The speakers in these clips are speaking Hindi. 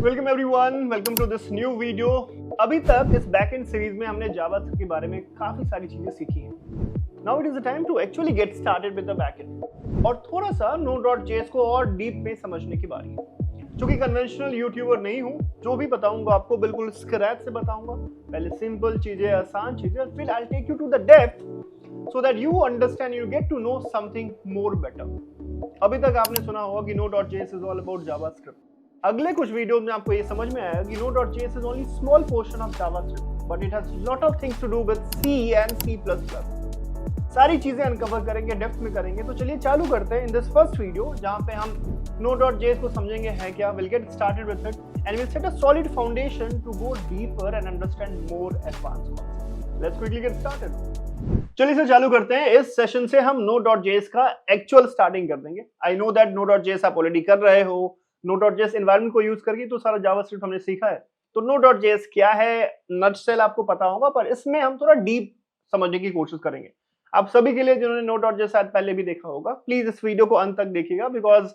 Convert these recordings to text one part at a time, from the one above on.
Welcome everyone, welcome to this new video. अभी तक इस बैकएंड सीरीज में हमने जावास्क्रिप्ट के बारे में काफी सारी चीजें सीखी हैं। Now it is the time to actually get started with the backend और थोड़ा सा Node.js को और डीप में समझने की बारी है। क्योंकि कन्वेंशनल यूट्यूबर नहीं हूँ, जो भी बताऊंगा आपको बिल्कुल स्क्रैच से बताऊंगा। पहले सिंपल चीजें, आसान चीजें, फिर I take you to the depth so that you understand, you get to know something more better. अभी तक आपने सुना होगा कि Node.js is all about JavaScript. अगले कुछ वीडियोस में आपको ये समझ में आएगा कि Node.js is only small portion of JavaScript, but it has lot of things to do with C and C++. सारी चीजें अनकवर करेंगे, डेप्थ में करेंगे। तो चलिए चालू करते हैं इन दिस फर्स्ट वीडियो, जहाँ पे हम Node.js को समझेंगे है क्या। We'll get started with it and we'll set a solid foundation to go deeper and understand more advanced concepts. Let's quickly get started. चलिए से चालू करते हैं। इस सेशन से हम Node.js का एक्चुअल स्टार्टिंग कर देंगे। आई नो दैट Node.js आप ऑलरेडी कर रहे हो, Node.js एनवायरनमेंट को यूज करके तो सारा जावास्क्रिप्ट हमने सीखा है। तो Node.js क्या है, नटशेल आपको पता होगा, पर इसमें हम थोड़ा डीप समझने की कोशिश करेंगे। आप सभी के लिए जिन्होंने Node.js शायद पहले भी देखा होगा, प्लीज इस वीडियो को अंत तक देखिएगा, because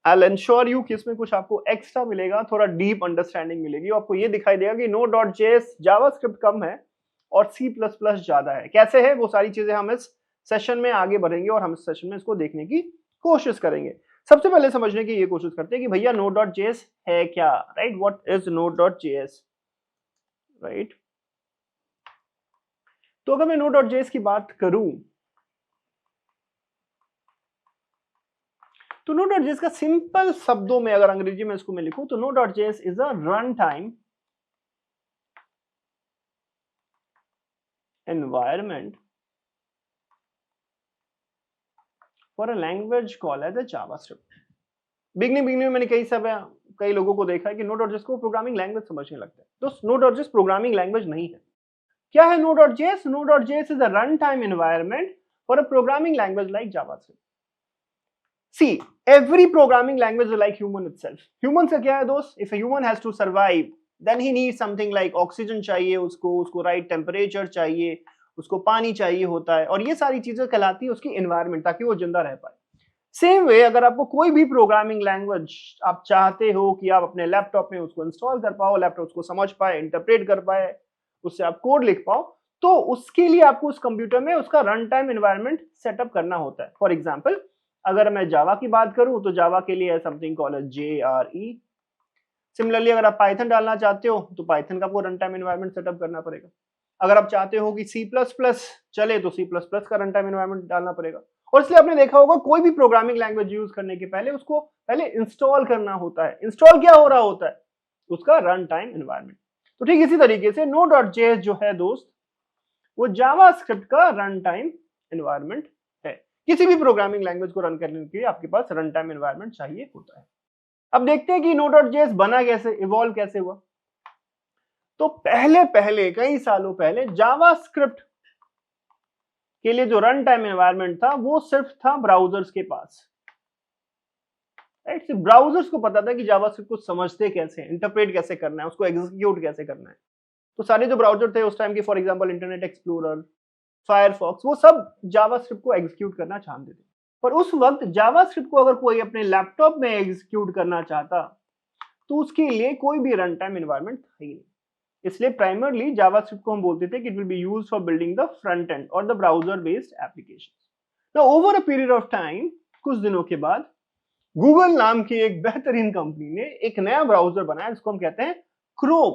I will ensure you कि इसमें कुछ आपको एक्स्ट्रा मिलेगा, थोड़ा डीप अंडरस्टैंडिंग मिलेगी। आपको ये दिखाई देगा कि Node.js जावास्क्रिप्ट कम है और C++ ज्यादा है। कैसे है वो सारी चीजें हम इस सेशन में आगे बढ़ेंगे और हम इस सेशन में इसको देखने की कोशिश करेंगे। सबसे पहले समझने की ये कोशिश करते हैं कि भैया Node.js है क्या, right? What is Node.js, right? तो अगर मैं Node.js की बात करूं तो Node.js का सिंपल शब्दों में अगर अंग्रेजी में इसको मैं लिखूं तो Node.js is a run time environment for a language called as a JavaScript. Beginning में मैंने कई लोगों को देखा है कि Node.js को प्रोग्रामिंग लैंग्वेज समझने लगता है। तो Node.js प्रोग्रामिंग लैंग्वेज नहीं है। क्या है Node.js? Node.js is a runtime environment for a programming language like JavaScript. See, every programming language is like human itself. Human से क्या है दोस्त? If a human has to survive, then he needs something like oxygen चाहिए उसको right temperature चाहिए, उसको पानी चाहिए होता है, और ये सारी चीजें कहलाती है उसकी environment, ताकि वो जिंदा रह पाए। सेम वे अगर आपको कोई भी प्रोग्रामिंग लैंग्वेज आप चाहते हो कि आप अपने लैपटॉप में उसको इंस्टॉल कर पाओ, लैपटॉप उसको समझ पाए, इंटरप्रेट कर पाए, उससे आप कोड लिख पाओ, तो उसके लिए आपको उस कंप्यूटर में उसका रन टाइम एनवायरनमेंट सेटअप करना होता है। फॉर एग्जाम्पल, अगर मैं जावा की बात करूं तो जावा के लिए समथिंग कॉल्ड JRE। सिमिलरली अगर आप पाइथन डालना चाहते हो तो पाइथन का आपको रन टाइम एनवायरनमेंट सेटअप करना पड़ेगा। अगर आप चाहते हो कि C++ चले तो C++ का रन टाइम एनवायरनमेंट डालना पड़ेगा। और इसलिए आपने देखा होगा कोई भी प्रोग्रामिंग लैंग्वेज यूज करने के पहले उसको पहले इंस्टॉल करना होता है। इंस्टॉल क्या हो रहा होता है? उसका रन टाइम एनवायरनमेंट। तो ठीक इसी तरीके से Node.js जो है दोस्त, वो जावास्क्रिप्ट का रन टाइम एनवायरनमेंट है। किसी भी प्रोग्रामिंग लैंग्वेज को रन करने के लिए आपके पास रन टाइम एनवायरनमेंट चाहिए होता है। अब देखते हैं कि Node.js बना कैसे, इवॉल्व कैसे हुआ। तो पहले कई सालों पहले जावास्क्रिप्ट के लिए जो रन टाइम एनवायरनमेंट था वो सिर्फ था ब्राउजर्स के पास, राइट? सिर्फ ब्राउजर्स को पता था कि जावास्क्रिप्ट को समझते कैसे, इंटरप्रेट कैसे करना है, उसको एग्जीक्यूट कैसे करना है। तो सारे जो ब्राउजर थे उस टाइम के, for example internet explorer, Firefox, वो सब जावास्क्रिप्ट को एग्जीक्यूट करना चाहते थे। पर उस वक्त जावास्क्रिप्ट को अगर कोई अपने लैपटॉप में एग्जीक्यूट करना चाहता तो उसके लिए कोई भी रन टाइम एनवायरनमेंट था ही नहीं। इसलिए प्राइमरली जावास्क्रिप्ट को हम बोलते थे कि it will be used for building the front end और the browser based applications. Now over a period of time, कुछ दिनों के बाद गूगल नाम की एक बेहतरीन कंपनी ने एक नया ब्राउजर बनाया जिसको हम कहते हैं क्रोम।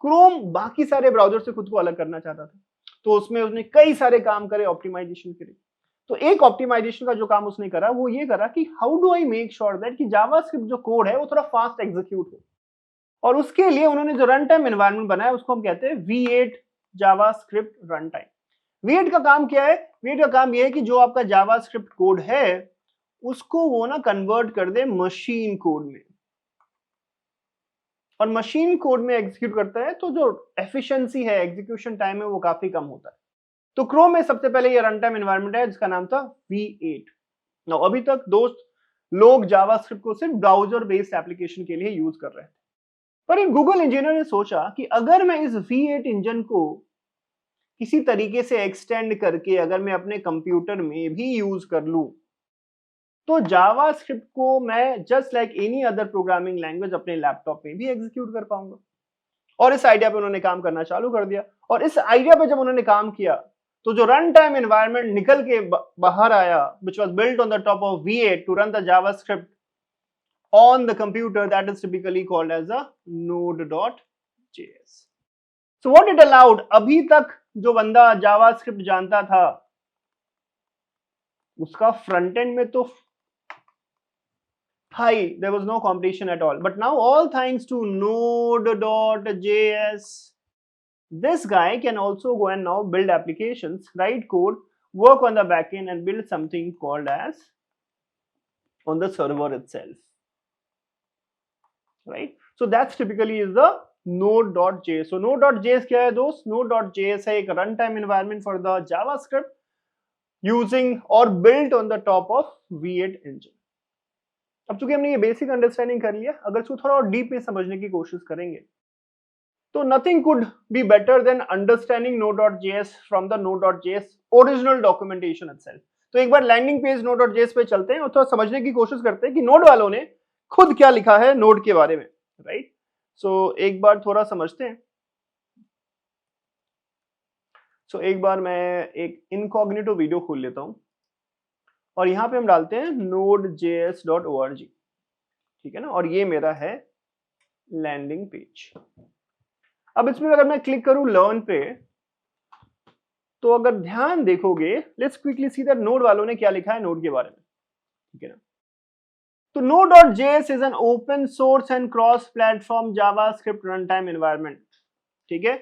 क्रोम बाकी सारे ब्राउजर से खुद को अलग करना चाहता था, तो उसमें उसने कई सारे काम करे ऑप्टिमाइजेशन के लिए। तो एक ऑप्टिमाइजेशन का जो काम उसने करा वो ये करा कि how do I make sure that कि जावास्क्रिप्ट जो कोड है वो थोड़ा फास्ट एग्जीक्यूट हो। और उसके लिए उन्होंने जो रन टाइम एनवायरनमेंट बनाया उसको हम कहते हैं V8 JavaScript run time. V8 का काम क्या है? V8 का काम ये है कि जो आपका जावास्क्रिप्ट कोड है उसको वो ना कन्वर्ट कर दे मशीन कोड में, और मशीन कोड में एग्जीक्यूट करता है तो जो एफिशिएंसी है, एग्जीक्यूशन टाइम है, वो काफी कम होता है। तो क्रोम में सबसे पहले ये रन टाइम एनवायरनमेंट है जिसका नाम था V8। नाउ अभी तक दोस्त लोग जावास्क्रिप्ट को सिर्फ ब्राउजर बेस्ड एप्लीकेशन के लिए यूज कर रहे थे, पर एक गूगल इंजीनियर ने सोचा कि अगर मैं इस V8 इंजन को किसी तरीके से एक्सटेंड करके अगर मैं अपने कंप्यूटर में भी यूज कर लूं तो जावास्क्रिप्ट को मैं just like any other programming language अपने लैपटॉप में भी एग्जीक्यूट कर पाऊंगा। और इस आइडिया पे उन्होंने काम करना चालू कर दिया। और इस आइडिया पे जब उन्होंने काम किया तो जो रन टाइम एनवायरनमेंट निकल के बाहर आया, which was built on the top of V8 to run the JavaScript on the computer, that is typically called as a node.js. So what it allowed, अभी तक जो बंदा जावास्क्रिप्ट जानता था उसका फ्रंट एंड में तो high, there was no competition at all, but now all thanks to node.js, this guy can also go and now build applications, write code, work on the backend and build something called as on the server itself. Right? So that's typically is the node.js. So node.js क्या है दोस्त? Node.js है एक runtime environment for the JavaScript using or built on the top of V8 engine. अब चूंकि हमने ये बेसिक अंडरस्टैंडिंग कर लिया, अगर इसको थोड़ा और डीप में समझने की कोशिश करेंगे तो nothing could be better than understanding node.js from the node.js original documentation itself. तो एक बार लैंडिंग पेज node.js पे चलते हैं और थोड़ा समझने की कोशिश करते हैं कि नोड वालों ने खुद क्या लिखा है नोड के बारे में, राइट? सो एक बार थोड़ा समझते हैं। एक बार मैं एक इनकॉग्निटो वीडियो खोल लेता हूं और यहां पे हम डालते हैं nodejs.org, ठीक है ना, और ये मेरा है लैंडिंग पेज। अब इसमें अगर मैं क्लिक करूं लर्न पे तो अगर ध्यान देखोगे, let's quickly see that node वालों ने क्या लिखा है नोड के बारे में, ठीक है ना। तो node.js is an open source and cross platform JavaScript runtime environment, ठीक है।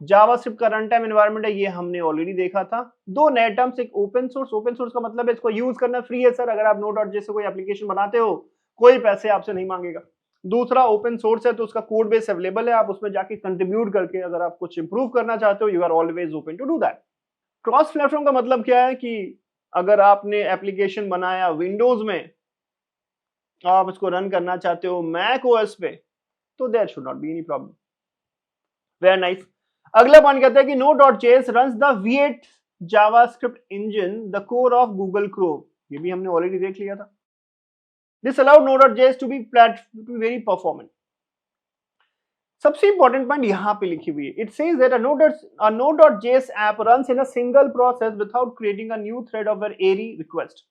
JavaScript का runtime environment है, ये हमने ऑलरेडी देखा था। दो नए टर्म्स, एक ओपन सोर्स का मतलब है इसको यूज करना फ्री है सर, अगर आप node.js से कोई एप्लीकेशन बनाते हो कोई पैसे आपसे नहीं मांगेगा। दूसरा ओपन सोर्स है तो उसका कोड बेस अवेलेबल है, आप उसमें जाके कंट्रीब्यूट करके अगर आप कुछ इंप्रूव करना चाहते हो, you are always open to do that. Cross platform का मतलब क्या है कि अगर आपने एप्लीकेशन बनाया विंडोज में, आप इसको रन करना चाहते हो मैक ओएस पे, तो there should not be any problem. Very nice. अगला पॉइंट कहता है कि node.js runs the V8 JavaScript engine, the core of Google Chrome। ये भी हमने ऑलरेडी देख लिया था। This allowed node.js to be very performant। सबसे इंपॉर्टेंट पॉइंट यहां पे लिखी हुई है, it says that a node.js app runs in a single process without creating a new thread of an ARI request।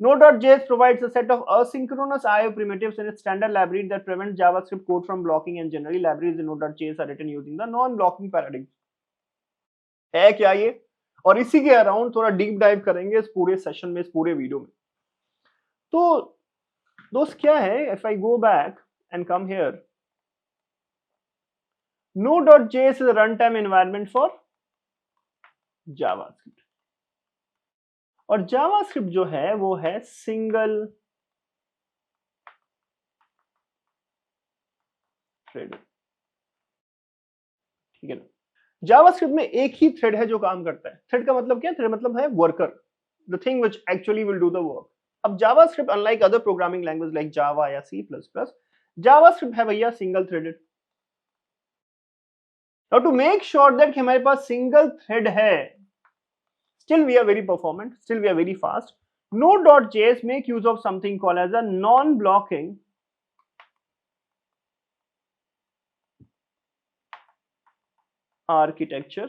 Node.js provides a set of asynchronous I/O primitives in its standard library that prevent JavaScript code from blocking, and generally libraries in Node.js are written using the non-blocking paradigm। है क्या ये? और इसी के अराउंड थोड़ा डीप डाइव करेंगे इस पूरे सेशन में, इस पूरे वीडियो में। तो दोस्त क्या है, if I go back and come here, Node.js is a runtime environment for JavaScript। और जावास्क्रिप्ट जो है वो है सिंगल थ्रेड, ठीक है ना। जावास्क्रिप्ट में एक ही थ्रेड है जो काम करता है। थ्रेड का मतलब क्या है? थ्रेड मतलब है worker, the thing which actually will do the work. अब JavaScript unlike other programming language like Java या C++, जावास्क्रिप्ट है भैया single threaded. Now to make sure that हमारे पास सिंगल थ्रेड है, still we are very performant, still we are very fast, Node.js make use of something called as a non-blocking architecture।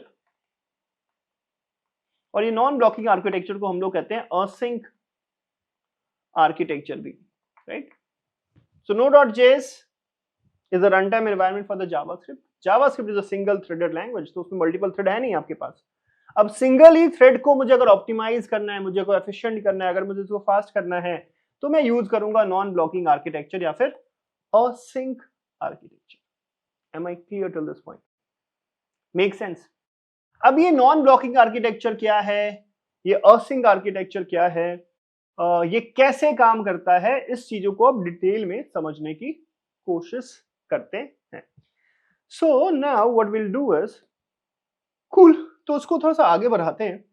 और ये non-blocking architecture को हम लोग कहते हैं async architecture भी, right? So Node.js is a runtime environment for the JavaScript। JavaScript is a single threaded language, तो उसमें मल्टीपल थ्रेड है नहीं आपके पास। अब सिंगल ही थ्रेड को मुझे अगर ऑप्टिमाइज करना है, मुझे को एफिशिएंट करना है, अगर मुझे इसको फास्ट करना है, तो मैं यूज करूंगा नॉन ब्लॉकिंग आर्किटेक्चर या फिर async architecture. Am I clear till this point? Make sense? अब ये नॉन ब्लॉकिंग आर्किटेक्चर क्या है, ये असिंक आर्किटेक्चर क्या है, ये कैसे काम करता है, इस चीजों को अब डिटेल में समझने की कोशिश करते हैं। So now what will do is cool, तो उसको थोड़ा सा आगे बढ़ाते हैं।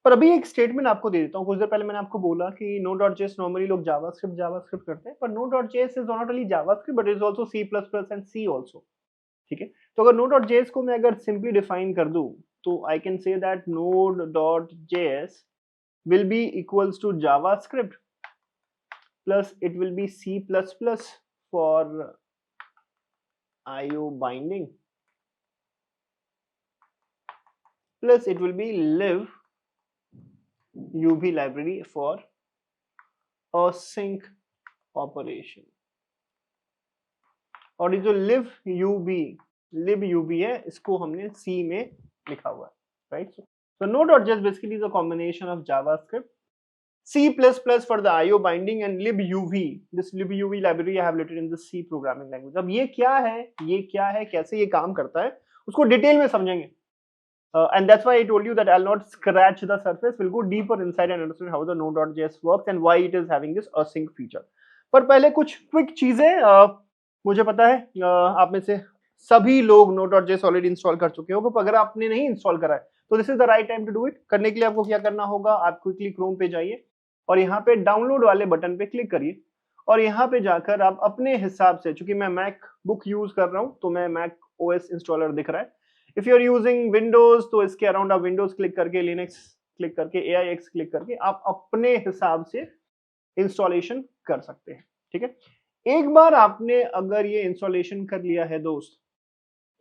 पर अभी एक स्टेटमेंट आपको दे देता हूँ। कुछ देर पहले मैंने आपको बोला कि Node.js नॉर्मली लोग जावास्क्रिप्ट करते हैं, पर Node.js is not only JavaScript but is also C++ and C also, ठीक है। तो अगर Node.js को मैं अगर सिंपली डिफाइन कर दूं तो I can say that Node.js will be equals to JavaScript plus it will be C++ for IO binding, plus it will be lib UV library for async operation. और ये जो lib UV है इसको हमने C में लिखा हुआ है, right? So Node.js basically is a combination of JavaScript, C++ for the IO binding and libuv. This libuv library I have written in the C programming language. अब ये क्या है, कैसे ये काम करता है, उसको डिटेल में समझेंगे. And that's why I told you that I'll not scratch the surface. We'll go deeper inside and understand how the Node.js works and why it is having this async feature. पर पहले कुछ क्विक चीजें, मुझे पता है आप में से सभी लोग Node.js ऑलरेडी इंस्टॉल कर चुके हो, अगर आपने नहीं इंस्टॉल करा है तो this is the right time to do it. करने के लिए आपको क्या करना होगा, आप क्विकली क्रोम पे जाइए और यहाँ पे डाउनलोड वाले बटन पे क्लिक करिए और यहाँ पे जाकर आप अपने हिसाब से, चूंकि मैं मैक बुक यूज कर रहा हूँ तो मैं मैक ओएस इंस्टॉलर दिख रहा है. If you are using Windows तो इसके अराउंड आप विंडोज क्लिक करके, लिनक्स क्लिक करके, AIX क्लिक करके आप अपने हिसाब से इंस्टॉलेशन कर सकते हैं. ठीक है, एक बार आपने अगर ये इंस्टॉलेशन कर लिया है दोस्त,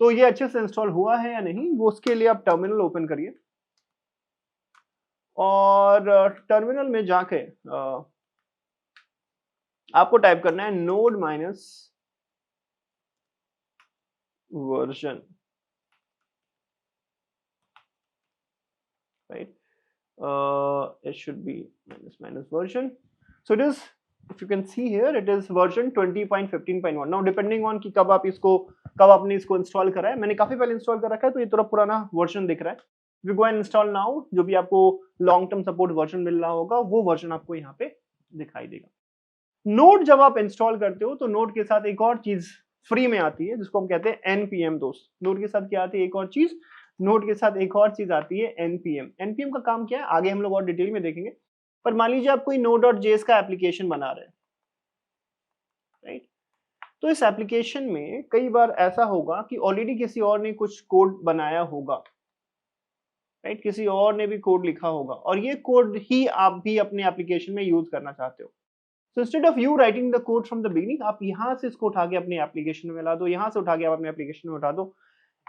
तो ये अच्छे से इंस्टॉल हुआ है या नहीं, वो उसके लिए आप टर्मिनल ओपन करिए और टर्मिनल में जाके आपको टाइप करना है node minus version, right? It should be minus version. So it is, if you can see here, it is version 20.15.1. now depending on कि कब आपने इसको इंस्टॉल करा है. मैंने काफी पहले इंस्टॉल कर रखा है तो ये थोड़ा पुराना वर्जन दिख रहा है. If you go and install now, जो भी आपको लॉन्ग टर्म सपोर्ट वर्जन मिल रहा होगा वो वर्जन आपको यहाँ पे दिखाई देगा. नोड जब आप इंस्टॉल करते हो तो नोड के साथ एक और चीज फ्री में आती है जिसको हम कहते हैं npm. दोस्त, नोड के साथ क्या आती है, एक और चीज, नोड के साथ एक और चीज आती है npm. npm का काम क्या है आगे हम लोग और डिटेल में देखेंगे. पर मान लीजिए आप कोई node.js का एप्लीकेशन बना रहे हैं, राइट? तो इस एप्लीकेशन में कई बार ऐसा होगा कि ऑलरेडी किसी और ने कुछ कोड बनाया होगा, राइट? किसी और ने भी कोड लिखा होगा और ये कोड ही आप भी अपने एप्लीकेशन में यूज करना चाहते हो. So instead of you writing the code from the beginning, आप यहाँ से इसको उठा के अपने एप्लीकेशन में ला दो, यहाँ से उठा के आप अपने एप्लीकेशन में उठा दो.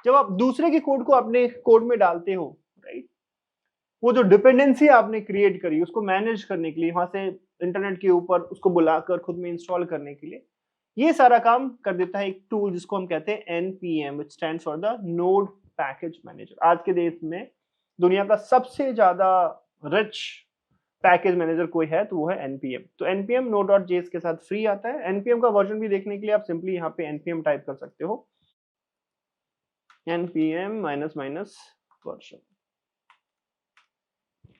जब आप दूसरे के कोड को अपने कोड में डालते हो, राइट, वो जो डिपेंडेंसी आपने क्रिएट करी उसको मैनेज करने के लिए, वहां से इंटरनेट के ऊपर उसको बुलाकर खुद में इंस्टॉल करने के लिए, ये सारा काम कर देता है एक टूल जिसको हम कहते हैं npm, which stands for the Node Package Manager. आज के देश में दुनिया का सबसे ज्यादा रिच पैकेज मैनेजर कोई है तो वो है npm. तो npm node.js के साथ फ्री आता है. npm का वर्जन भी देखने के लिए आप सिंपली यहाँ पे npm टाइप कर सकते हो, npm -version.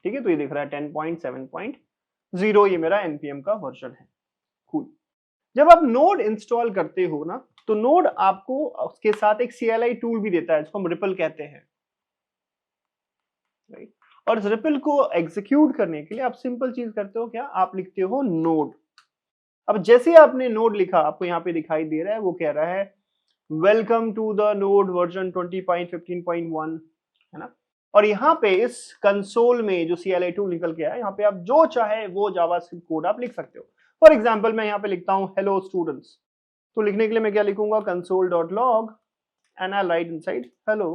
ठीक है, तो ये दिख रहा है 10.7.0, ये मेरा npm का वर्जन है. कूल. जब आप नोड इंस्टॉल करते हो ना तो नोड आपको उसके साथ एक CLI टूल भी देता है जिसको हम रिपल कहते हैं, राइट? और इस रिपल को एग्जीक्यूट करने के लिए आप सिंपल चीज करते हो क्या, आप लिखते हो नोड. अब जैसे आपने नोड लिखा आपको यहाँ पे दिखाई दे रहा है, वो कह रहा है welcome to the Node version 20.15.1, है ना? और यहाँ पे इस कंसोल में जो CLI टूल निकल के आया, यहाँ पे आप जो चाहे वो जावास्क्रिप्ट कोड आप लिख सकते हो. फॉर एग्जाम्पल मैं यहाँ पे लिखता हूँ हेलो स्टूडेंट्स, तो लिखने के लिए मैं क्या लिखूंगा, console.log and I'll write inside hello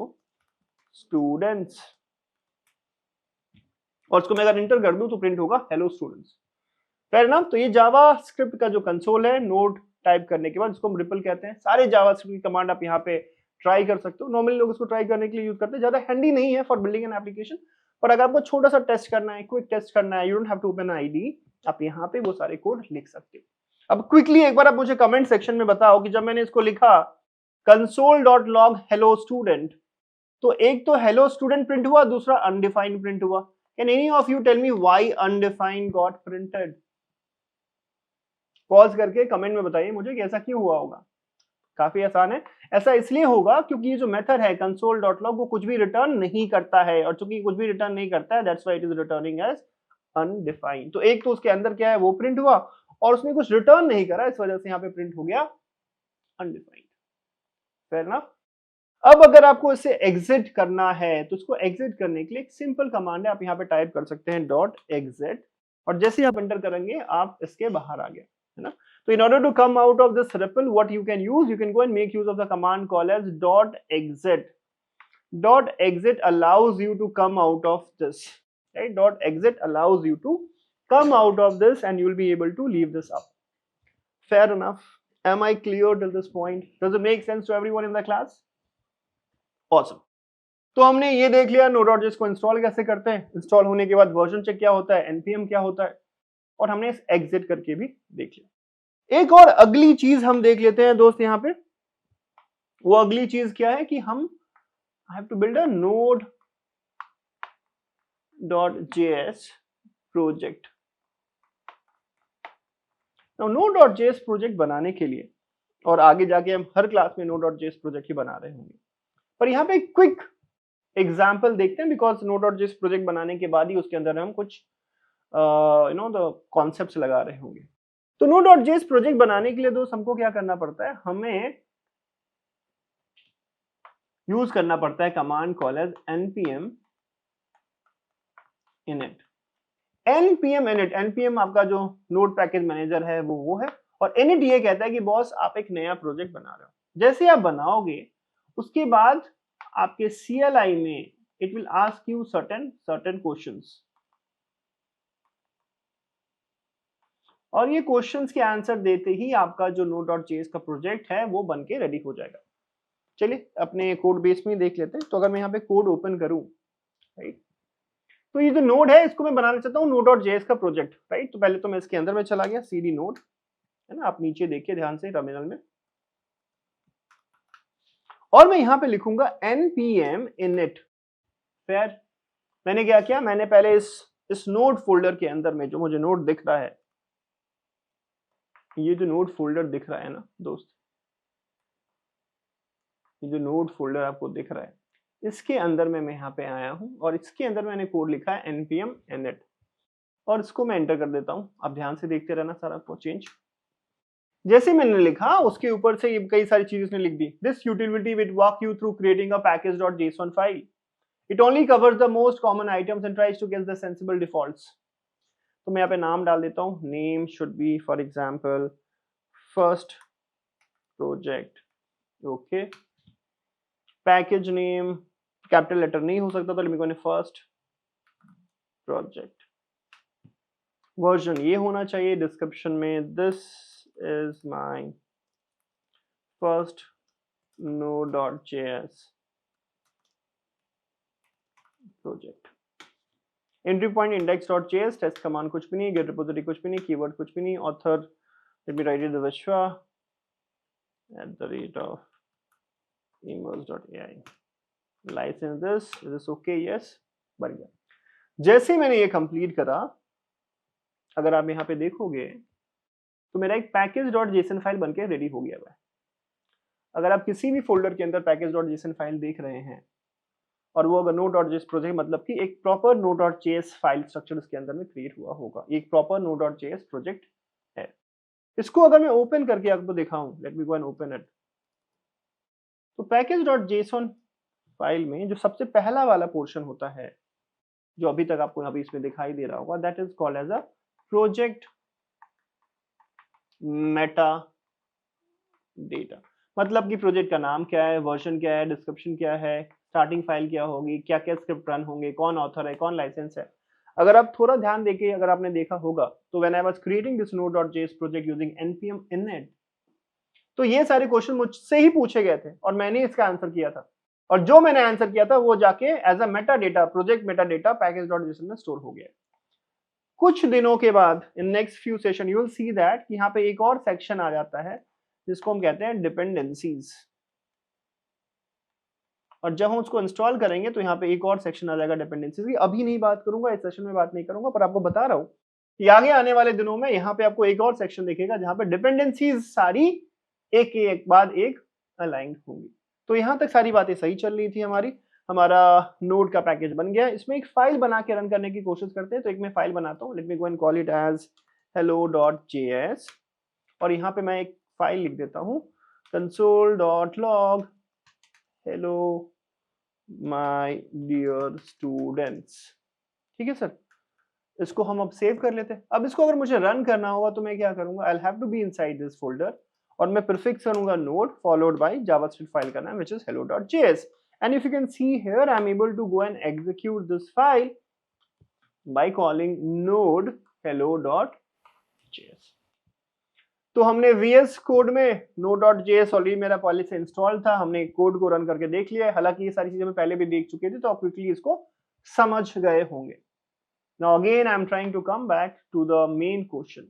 students, और उसको मैं अगर इंटर कर दूं तो प्रिंट होगा हेलो स्टूडेंट्स. फेयर ना? तो ये जावास्क्रिप्ट का जो कंसोल है नोड टाइप करने के बाद, जिसको हम रिपल कहते हैं. सारे जावास्क्रिप्ट की कमांड आप यहाँ पे ट्राई कर सकते हो. नॉर्मली लोग इसको ट्राई करने के लिए यूज करते हैं, ज्यादा हैंडी नहीं है फॉर बिल्डिंग एन एप्लीकेशन, पर अगर आपको छोटा सा टेस्ट करना है, क्विक टेस्ट करना है, you don't have to open ID, आप यहाँ पे वो सारे कोड लिख सकते हो. अब क्विकली एक बार आप मुझे कमेंट सेक्शन में बताओ कि जब मैंने इसको लिखा console.log hello student, तो एक तो hello student प्रिंट हुआ, दूसरा undefined प्रिंट हुआ. Can any of you tell me why undefined got printed? Pause करके कमेंट में बताइए मुझे कि ऐसा क्यों हुआ होगा. काफी आसान है. ऐसा इसलिए होगा क्योंकि ये जो मेथड है console.log वो कुछ भी रिटर्न नहीं करता है, और चूंकि कुछ भी रिटर्न नहीं करता है that's why it is returning as undefined. तो एक तो उसके अंदर क्या है वो प्रिंट हुआ और उसने कुछ रिटर्न नहीं करा, इस वजह से यहाँ पे प्रिंट हो गया अनडिफाइंड. Fair enough? अब अगर आपको इसे एग्जिट करना है तो इसको एग्जिट करने के लिए एक सिंपल कमांड है, आप यहाँ पे टाइप कर सकते हैं .exit और जैसे ही आप एंटर करेंगे आप इसके बाहर आ गए, है ना। तो in order to come out of this REPL, what you can use, you can go and make use of the command called as .exit. .exit allows you to come out of this, right? .exit allows you to come out of this and you will be able to leave this up. Fair enough. Am I clear till this point? Does it make sense to everyone in the class? Awesome. तो हमने ये देख लिया Node.js को इंस्टॉल कैसे करते हैं, इंस्टॉल होने के बाद वर्जन चेक क्या होता है, npm क्या होता है, और हमने इस एग्जिट करके भी देख लिया। एक और अगली चीज हम देख लेते हैं दोस्त यहाँ पे। वो अगली चीज क्या है कि हम I have to build a Node.js project. Now Node.js project बनाने के लिए, और आगे जाके हम हर क्लास में Node.js प्रोजेक्ट ही बना रहे होंगे, पर यहाँ पे क्विक एग्जाम्पल देखते हैं, बिकॉज Node.js प्रोजेक्ट बनाने के बाद ही उसके अंदर हम कुछ द कॉन्सेप्ट्स लगा रहे होंगे। तो Node.js प्रोजेक्ट बनाने के लिए दोस्त हमको क्या करना पड़ता है, हमें यूज करना पड़ता है command call as npm init। npm init, npm आपका जो नोड पैकेज मैनेजर है वो है, और init ये कहता है कि बॉस आप एक नया प्रोजेक्ट बना रहे हो। जैसे आप बनाओगे उसके बाद आपके CLI में it will ask you certain questions, और ये क्वेश्चंस के आंसर देते ही आपका जो Node.js का प्रोजेक्ट है वो बन के रेडी हो जाएगा। चलिए अपने कोड बेस में देख लेते हैं। तो अगर मैं यहाँ पे कोड ओपन करूं, राइट, तो ये जो नोड है इसको मैं बनाना चाहता हूँ Node.js का प्रोजेक्ट, राइट। तो पहले तो मैं इसके अंदर में चला गया, cd node, है ना, आप नीचे देखिए ध्यान से टर्मिनल में, और मैं यहाँ पे लिखूंगा npm init। फिर मैंने क्या किया, मैंने पहले इस नोड फोल्डर के अंदर में जो मुझे नोड दिख रहा है, ये जो नोड फोल्डर दिख रहा है ना दोस्त, ये जो नोड फोल्डर आपको दिख रहा है, इसके अंदर में मैं यहाँ पे आया हूँ और इसके अंदर मैंने कोड लिखा है npm init, और इसको मैं एंटर कर देता हूँ। आप ध्यान से देखते रहना सारा को चेंज। जैसे मैंने लिखा उसके ऊपर से ये कई सारी चीजें उसने लिख दी। This utility will walk you through creating a package.json file. It only covers the most common items and tries to get the sensible defaults. तो मैं यहाँ पे नाम डाल देता हूँ, name should be for example first project, okay. Package name capital letter नहीं हो सकता, तो let me go first project. Version ये होना चाहिए, डिस्क्रिप्शन में this is my first Node.js project. Entry point index.js, test command कुछ भी नहीं, गेट रिपोजिटरी कुछ भी नहीं, कीवर्ड कुछ भी नहीं, author let me write it Vishwa @immerse.ai, license this, is this okay, yes, बन गया। जैसे मैंने ये कंप्लीट करा, अगर आप यहाँ पे देखोगे तो मेरा एक package.json फाइल बनके रेडी हो गया है। अगर आप किसी भी फोल्डर के अंदर package.json फाइल देख रहे हैं और वो अगर Node.js प्रोजेक्ट, मतलब कि एक प्रॉपर Node.js फाइल स्ट्रक्चर उसके अंदर में क्रिएट हुआ होगा, एक प्रॉपर Node.js प्रोजेक्ट है। इसको अगर मैं ओपन करके आपको दिखाऊं, late me go and open it. तो package.json फाइल में जो सबसे पहला वाला पोर्शन होता है, जो अभी तक आपको अभी इसमें दिखाई दे रहा होगा, that is called as a project meta data. मतलब कि प्रोजेक्ट का नाम क्या है, वर्जन क्या है, डिस्क्रिप्शन क्या है, स्टार्टिंग फाइल क्या होगी, क्या क्या स्क्रिप्ट रन होंगे, कौन ऑथर है, कौन लाइसेंस है। अगर आप थोड़ा ध्यान देके, अगर आपने देखा होगा, तो when I was creating this Node.js project using npm init, तो ये सारे क्वेश्चन मुझसे ही पूछे गए थे और मैंने इसका आंसर किया था, और जो मैंने आंसर किया था वो जाके as a meta data, project meta data package.json में स्टोर हो गया। कुछ दिनों के बाद in next few session you will see that यहाँ पे एक और सेक्शन आ जाता है जिसको हम कहते हैं डिपेंडेंसीज, और जब हम उसको इंस्टॉल करेंगे तो यहाँ पे एक और सेक्शन आ जाएगा डिपेंडेंसीज की। अभी नहीं बात करूंगा, इस सेशन में बात नहीं करूंगा, पर आपको बता रहा हूँ कि आगे आने वाले दिनों में यहाँ पे आपको एक और सेक्शन दिखेगा जहाँ पे डिपेंडेंसीज सारी एक बाद एक अलाइंड होंगी। तो यहाँ तक सारी बातें सही चल रही थी हमारी। हमारा नोड का पैकेज बन गया, इसमें एक फाइल बना के रन करने की कोशिश करते हैं। तो एक मैं फाइल बनाता हूँ, let me go and call it as hello.js, और यहाँ पे मैं एक फाइल लिख देता हूँ console.log hello my dear students। ठीक है सर, इसको हम अब सेव कर लेते हैं। अब इसको अगर मुझे रन करना होगा तो मैं क्या करूंगा, I have to be inside this folder और मैं प्रीफिक्स करूंगा node followed by JavaScript file का नाम which is hello.js and if you can see here I'm able to go and execute this file by calling node hello.js। तो हमने VS कोड में node.js ऑलरेडी मेरा पहले से इंस्टॉल था, हमने कोड को रन करके देख लिया है। हालांकि ये सारी चीजें मैं पहले भी देख चुके थे तो आप क्विकली इसको समझ गए होंगे। Now again I'm trying to come back to the main question.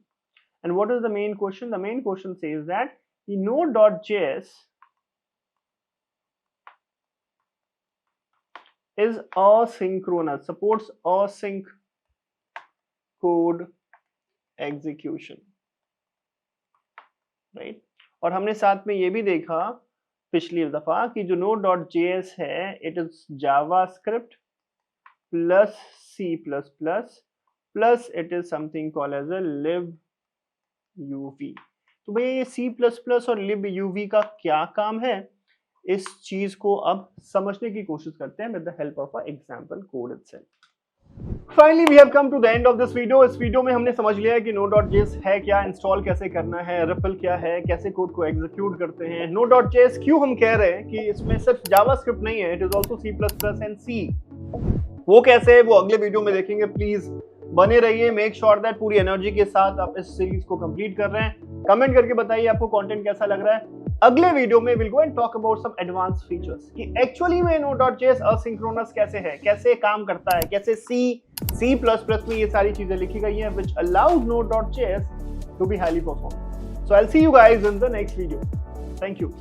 And what is the main question? The main question says that the node.js is asynchronous, supports async code execution, right? और हमने साथ में ये भी देखा पिछली दफा कि जो node.js है it is JavaScript plus C++ plus it is something called as a libuv। तो भैया ये C++ और libuv का क्या काम है, इस चीज को अब समझने की कोशिश करते हैं with the help of an example code itself। Finally we have come to the end of this video। इस वीडियो में हमने समझ लिया है कि node.js है क्या, इंस्टॉल कैसे करना है, रिपल क्या है, कैसे कोड को एग्जीक्यूट करते हैं। node.js क्यों हम कह रहे हैं कि इसमें सिर्फ जावास्क्रिप्ट नहीं है, it is also C++ and C। वो कैसे है वो अगले वीडियो में देखेंगे। प्लीज बने रहिए, मेक श्योर दैट पूरी एनर्जी के साथ आप इस सीरीज को कंप्लीट कर रहे हैं। कमेंट करके बताइए आपको कंटेंट कैसा लग रहा है। अगले वीडियो में will go and talk about some advance features कि एक्चुअली में node.js असिंक्रोनस कैसे है, कैसे काम करता है, कैसे C++ में ये सारी चीजें लिखी गई हैं which allows node.js to be highly performant। So I'll see you guys in the next video। Thank you।